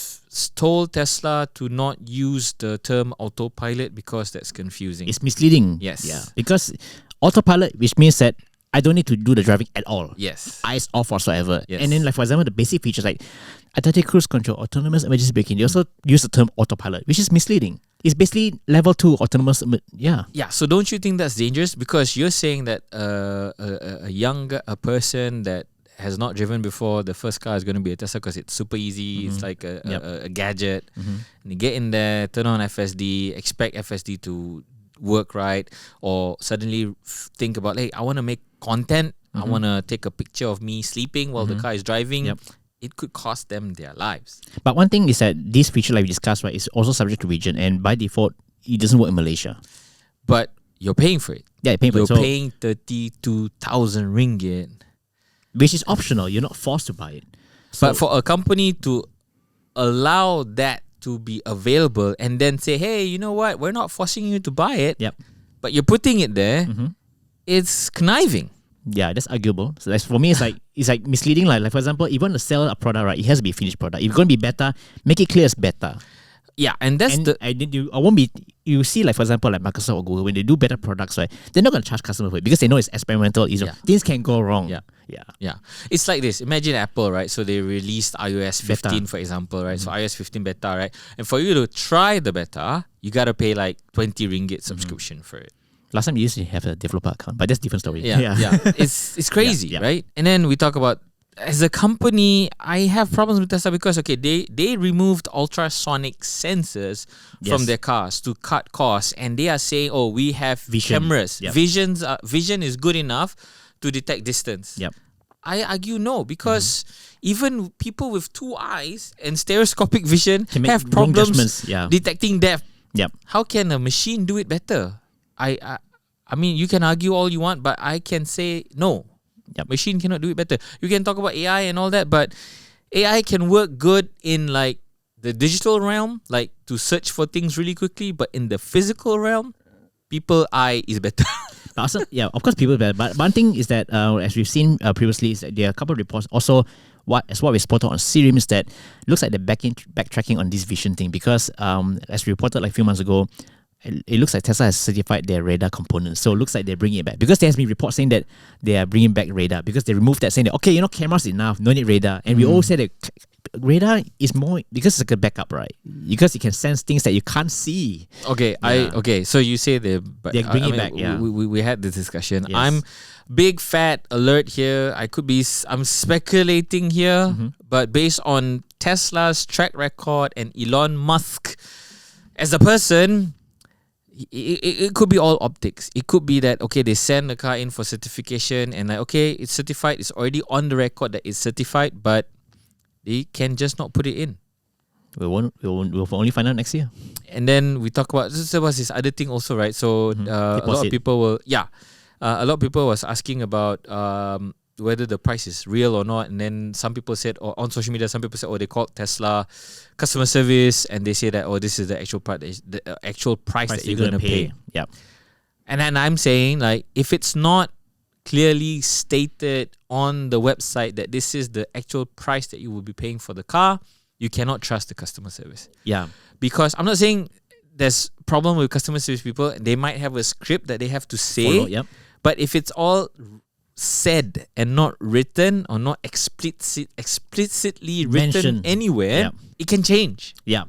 told Tesla to not use the term autopilot because that's confusing. It's misleading. Yes. Yeah. Because autopilot, which means that I don't need to do the driving at all. Yes. Eyes off whatsoever. Yes. And then, like for example, the basic features like adaptive cruise control, autonomous emergency braking, they also use the term autopilot, which is misleading. It's basically level 2 autonomous. Yeah. So don't you think that's dangerous? Because you're saying that a person that has not driven before, the first car is going to be a Tesla because it's super easy. It's like a gadget. And you get in there, turn on FSD, expect FSD to work right, or suddenly think about, hey, I want to make content. I want to take a picture of me sleeping while the car is driving. It could cost them their lives. But one thing is that this feature, like we discussed, right, is also subject to region, and by default, it doesn't work in Malaysia. But you're paying for it. Yeah, you're paying for it. You're paying 32,000 ringgit. Which is optional. You're not forced to buy it. But for a company to allow that to be available and then say, hey, you know what? We're not forcing you to buy it. But you're putting it there. It's conniving. Yeah, that's arguable. So that's, for me, it's like misleading. Like for example, if you want to sell a product, right, it has to be a finished product. If it's going to be better, make it clear it's better. Yeah, and that's you see, like for example, like Microsoft or Google, when they do better products, right, they're not going to charge customers for it because they know it's experimental. Things can go wrong. Yeah. It's like this. Imagine Apple, right? So they released iOS 15, beta, for example, right? So iOS 15 beta, right? And for you to try the beta, you got to pay like 20 ringgit subscription for it. Last time you used to have a developer account, but that's a different story. Yeah. It's crazy, right? And then we talk about, as a company, I have problems with Tesla because, okay, they removed ultrasonic sensors from their cars to cut costs, and they are saying, oh, we have cameras. Vision is good enough to detect distance. I argue no, because even people with two eyes and stereoscopic vision have problems detecting depth. How can a machine do it better? I mean, you can argue all you want, but I can say no. Machine cannot do it better. You can talk about AI and all that, but AI can work good in like the digital realm, like to search for things really quickly, but in the physical realm, people eye is better. Also, of course, people are better. But one thing is that, as we've seen previously, is that there are a couple of reports also. What we spotted on Serum is that it looks like they're backtracking on this vision thing because, as we reported like a few months ago, it looks like Tesla has certified their radar components. So it looks like they're bringing it back. Because there has been reports saying that they are bringing back radar because they removed that, saying that, okay, cameras enough, no need radar. And we all said that radar is more, because it's like a backup, right? Because it can sense things that you can't see. Okay, so you say they're bringing it back, We had this discussion. Yes. I'm big fat alert here. I'm speculating here, but based on Tesla's track record and Elon Musk as a person, it could be all optics. It could be that, okay, they send the car in for certification and like, okay, it's certified. It's already on the record that it's certified, but they can just not put it in. We'll only find out next year. And then we talk about there was this other thing also, right? So a lot of people will a lot of people was asking about whether the price is real or not. And then some people said, or on social media, some people said, they called Tesla customer service, and they say that this is the actual price, that you're gonna pay. Yeah. And then I'm saying, like, if it's not clearly stated on the website that this is the actual price that you will be paying for the car, you cannot trust the customer service. Yeah. Because I'm not saying there's problem with customer service people. They might have a script that they have to say. Yep. But if it's all said and not written or not explicitly written Mentioned anywhere, it can change. Yeah.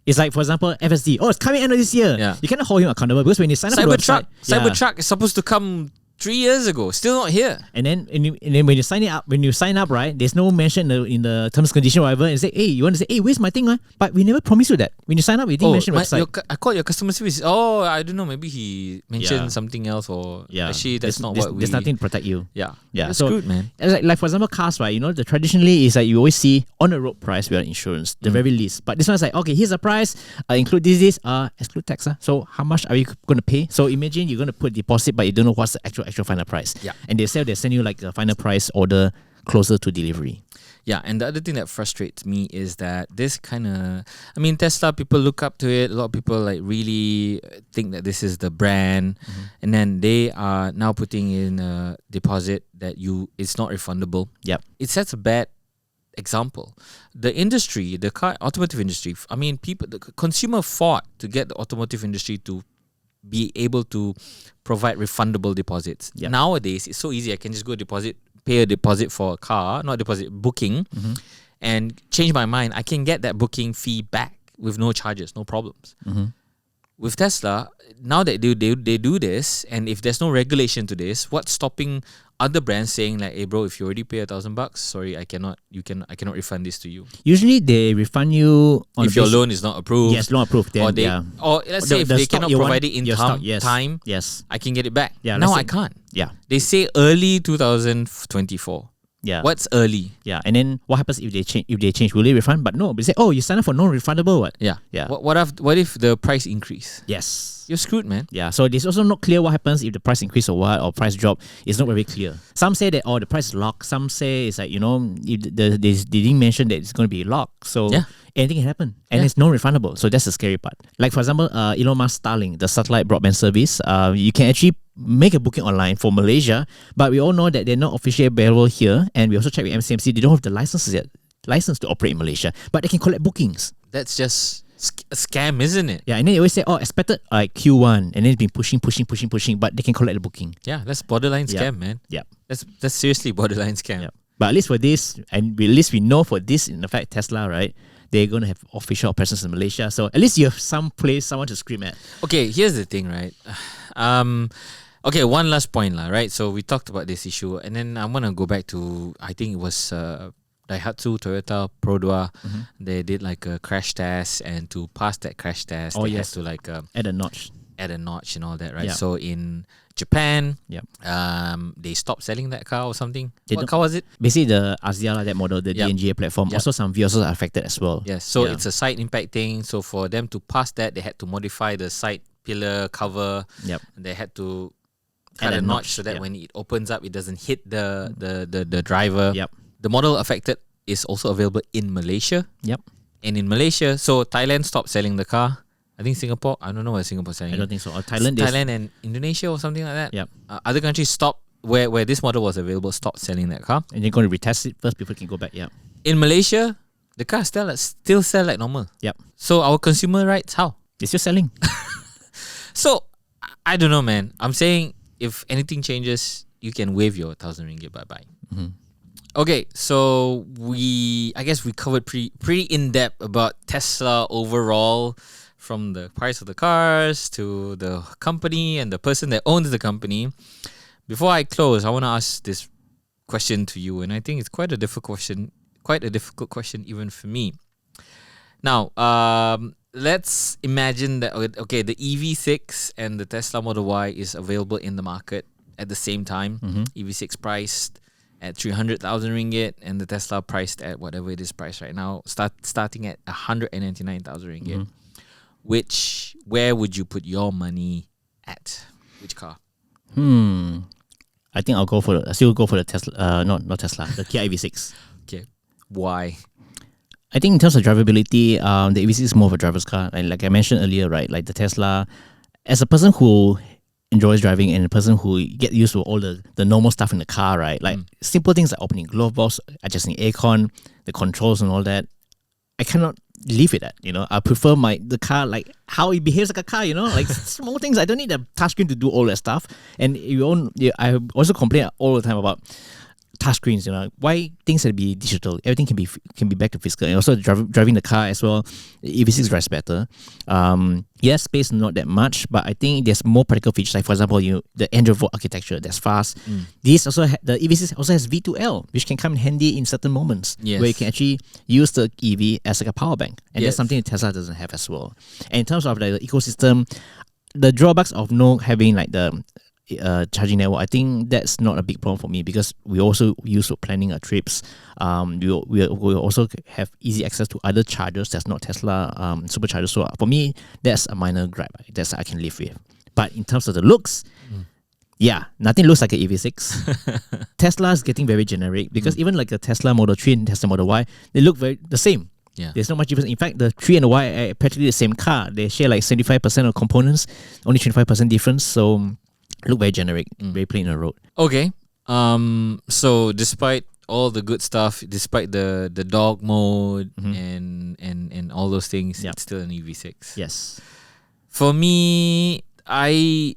It's like, for example, FSD. It's coming end of this year. Yeah. You cannot hold him accountable because when you sign up for the website... Cybertruck is supposed to come 3 years ago, still not here. And then when you sign up, right, there's no mention in the terms and condition or whatever, and say, hey, you want to say, hey, where's my thing? But we never promised you that. When you sign up, we didn't mention website. I called your customer service. I don't know, maybe he mentioned something else, or actually that's not what we... There's nothing to protect you. Yeah. That's screwed, man. Like for example, cars, right, the traditionally is like you always see on the road price without insurance, the very least. But this one's like, okay, here's the price, include this, exclude tax. So how much are you going to pay? So imagine you're going to put deposit, but you don't know what's the actual final price. Yeah. And they send you like a final price order closer to delivery. Yeah, and the other thing that frustrates me is that this kind of... Tesla, people look up to it. A lot of people like really think that this is the brand. And then they are now putting in a deposit that it's not refundable. Yep. It sets a bad example. The industry, the automotive industry, the consumer fought to get the automotive industry to be able to provide refundable deposits. Yep. Nowadays, it's so easy. I can just go pay a deposit for a car, booking, and change my mind. I can get that booking fee back with no charges, no problems. With Tesla, now that they do this, and if there's no regulation to this, what's stopping other brands saying like, hey bro, if you already pay $1,000, sorry, I cannot refund this to you. Usually they refund you if your loan is not approved. Yes, loan approved. Then, or let's say if they cannot provide it in time, yes, I can get it back. Yeah, now I can't. Yeah. They say early 2024. Yeah. What's early? Yeah. And then what happens if they change? Will they refund? But no, they say, you sign up for non-refundable what? Yeah. Yeah. What if the price increase? Yes. You're screwed, man. Yeah. So it's also not clear what happens if the price increase or price drop. It's not very clear. Some say that the price is locked. Some say it's like, if they didn't mention that it's going to be locked. So anything can happen. And it's non-refundable. So that's the scary part. Like for example, Elon Musk Starlink, the satellite broadband service, you can actually make a booking online for Malaysia, but we all know that they're not officially available here. And we also check with MCMC, they don't have the license to operate in Malaysia, but they can collect bookings. That's just a scam, isn't it? Yeah, and then they always say, expected like Q1, and then it's been pushing, but they can collect the booking. Yeah, that's borderline scam, man. Yeah. That's seriously borderline scam. Yeah. But at least for this, and at least we know for this, in fact, Tesla, right? They're going to have official presence in Malaysia. So at least you have some place, someone to scream at. Okay, here's the thing, right? Okay, one last point, right? So we talked about this issue, and then I want to go back to, I think it was Daihatsu, Toyota, Produa. They did like a crash test, and to pass that crash test, they had to like add a notch and all that, right? So in Japan, they stopped selling that car or something. What car was it? Basically the Asiala, that model, the DNGA platform. Also some vehicles are affected as well. Yes, so it's a side impact thing. So for them to pass that, they had to modify the side pillar cover. They had to cut a notch so that when it opens up, it doesn't hit the driver. The model affected is also available in Malaysia. And in Malaysia, so Thailand stopped selling the car. I think Singapore, I don't know where Singapore's selling. I don't think so. Or Thailand and Indonesia or something like that. Other countries stopped, where this model was available, stopped selling that car. And they're going to retest it first before it can go back. In Malaysia, the car still sell like normal. So our consumer rights, how? They're still selling. So, I don't know, man. I'm saying if anything changes, you can waive your 1,000 ringgit bye-bye. Okay, so I guess we covered pretty in-depth about Tesla overall, from the price of the cars to the company and the person that owns the company. Before I close, I want to ask this question to you, and I think it's quite a difficult question even for me. Now, let's imagine that, okay, the EV6 and the Tesla Model Y is available in the market at the same time. EV6 priced at 300,000 ringgit, and the Tesla priced at whatever it is priced right now, starting at 199,000 ringgit. Where would you put your money at? Which car? I think I'll still go for the Tesla. Not Tesla. The Kia EV6. Okay, why? I think in terms of drivability, the EV6 is more of a driver's car. And like I mentioned earlier, right? Like the Tesla, as a person who enjoys driving and a person who get used to all the normal stuff in the car, right? Like simple things like opening glove box, adjusting aircon, the controls and all that. I cannot live with that, I prefer the car, like how it behaves like a car, like small things. I don't need a touchscreen to do all that stuff. And I also complain all the time about touchscreens, why things have to be digital. Everything can be back to physical. And also driving the car as well, EV6 drives better. Yes, space not that much, but I think there's more practical features. Like for example, the Android Volt architecture that's fast. The EV6 also has V2L, which can come in handy in certain moments where you can actually use the EV as like a power bank, and that's something that Tesla doesn't have as well. And in terms of the ecosystem, the drawbacks of not having like the charging network, I think that's not a big problem for me, because we also use for planning our trips. We also have easy access to other chargers that's not Tesla Supercharger. So for me, that's a minor gripe that I can live with. But in terms of the looks, nothing looks like an EV6. Tesla is getting very generic, because even like the Tesla Model 3 and Tesla Model Y, they look very the same. Yeah. There's not much difference. In fact, the 3 and the Y are practically the same car. They share like 75% of components, only 25% difference. So look very generic, very plain on the road. Okay. So despite all the good stuff, despite the dog mode and all those things, it's still an EV6. Yes. For me, the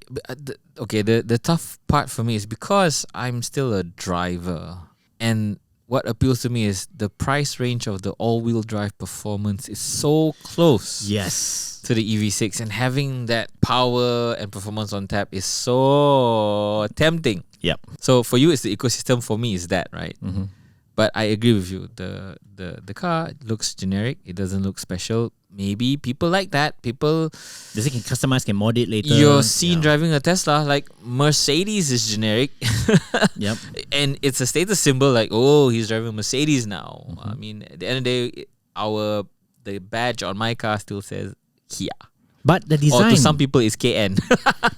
tough part for me is because I'm still a driver, and what appeals to me is the price range of the all-wheel drive performance is so close. Yes. To the EV6, and having that power and performance on tap is so tempting. Yep. So for you, it's the ecosystem. For me, it's that, right? But I agree with you. The car looks generic. It doesn't look special. Maybe people like that. People they can customize, can mod it later. You're seen driving a Tesla, like Mercedes is generic. Yep. And it's a status symbol, like, oh, he's driving a Mercedes now. I mean, at the end of the day, the badge on my car still says Kia. But the design, or to some people, it's KN.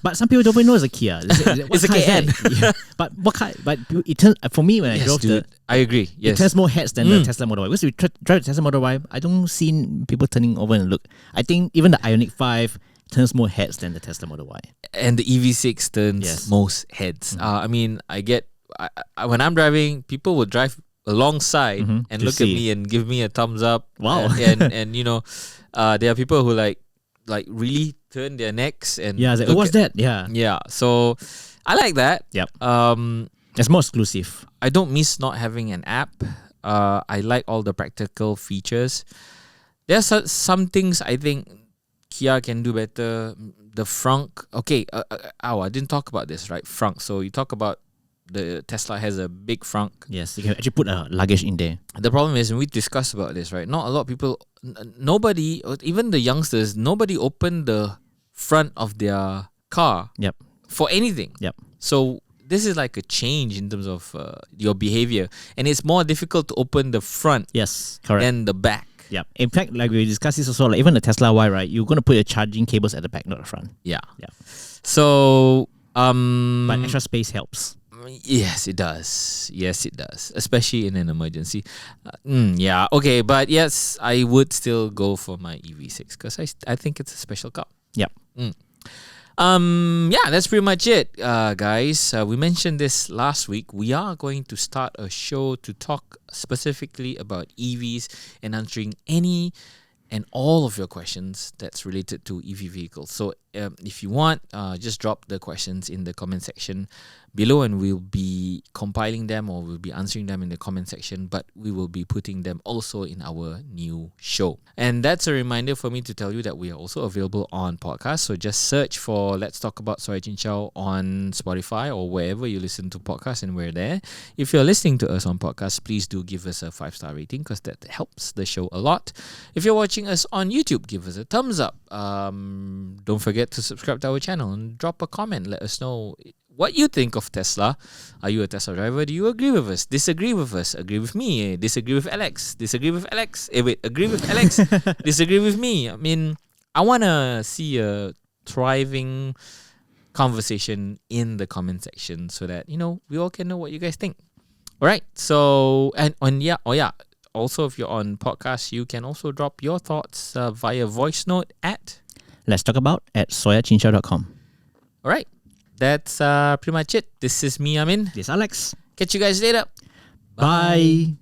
But some people don't even know it's a Kia. It's a KN. But what car? But it turns, for me, when I drove I agree. Yes. It turns more heads than the Tesla Model Y. Because if you drive the Tesla Model Y, I don't see people turning over and look. I think even the Ioniq 5 turns more heads than the Tesla Model Y. And the EV6 turns most heads. I mean, when I'm driving, people will drive alongside and look at me and give me a thumbs up. Wow. And there are people who like really turn their necks and what's that? Yeah. So I like that. Yep. It's more exclusive. I don't miss not having an app. I like all the practical features. There's some things I think Kia can do better. The frunk. Okay. I didn't talk about this, right? Frunk. So you talk about the Tesla has a big frunk. Yes, you can actually put a luggage in there. The problem is, when we discussed about this, right? Not a lot of people, nobody, even the youngsters, nobody opened the front of their car for anything. Yep. So this is like a change in terms of your behavior, and it's more difficult to open the front than the back. Yep. In fact, like we discussed this also, like even the Tesla Y, right? You're going to put your charging cables at the back, not the front. Yeah. So, but extra space helps. Yes, it does. Especially in an emergency. Okay. But yes, I would still go for my EV6 because I think it's a special car. Yep. That's pretty much it, guys. We mentioned this last week. We are going to start a show to talk specifically about EVs and answering any and all of your questions that's related to EV vehicles. So if you want, just drop the questions in the comment section below, and we'll be compiling them, or we'll be answering them in the comment section, but we will be putting them also in our new show. And that's a reminder for me to tell you that we are also available on podcasts. So just search for Let's Talk About Soy Chin Chow on Spotify or wherever you listen to podcasts, and we're there. If you're listening to us on podcasts, please do give us a 5-star rating, because that helps the show a lot. If you're watching us on YouTube, give us a thumbs up. Don't forget to subscribe to our channel and drop a comment. Let us know what you think of Tesla. Are you a Tesla driver? Do you agree with us? Disagree with us? Agree with me? Disagree with Alex? Disagree with Alex? Agree with Alex? Disagree with me? I mean, I want to see a thriving conversation in the comment section so that, we all can know what you guys think. All right. So, also, if you're on podcast, you can also drop your thoughts via voice note at Let's talk about at soyachinchao.com. All right. That's pretty much it. This is me, Amin. This is Alex. Catch you guys later. Bye.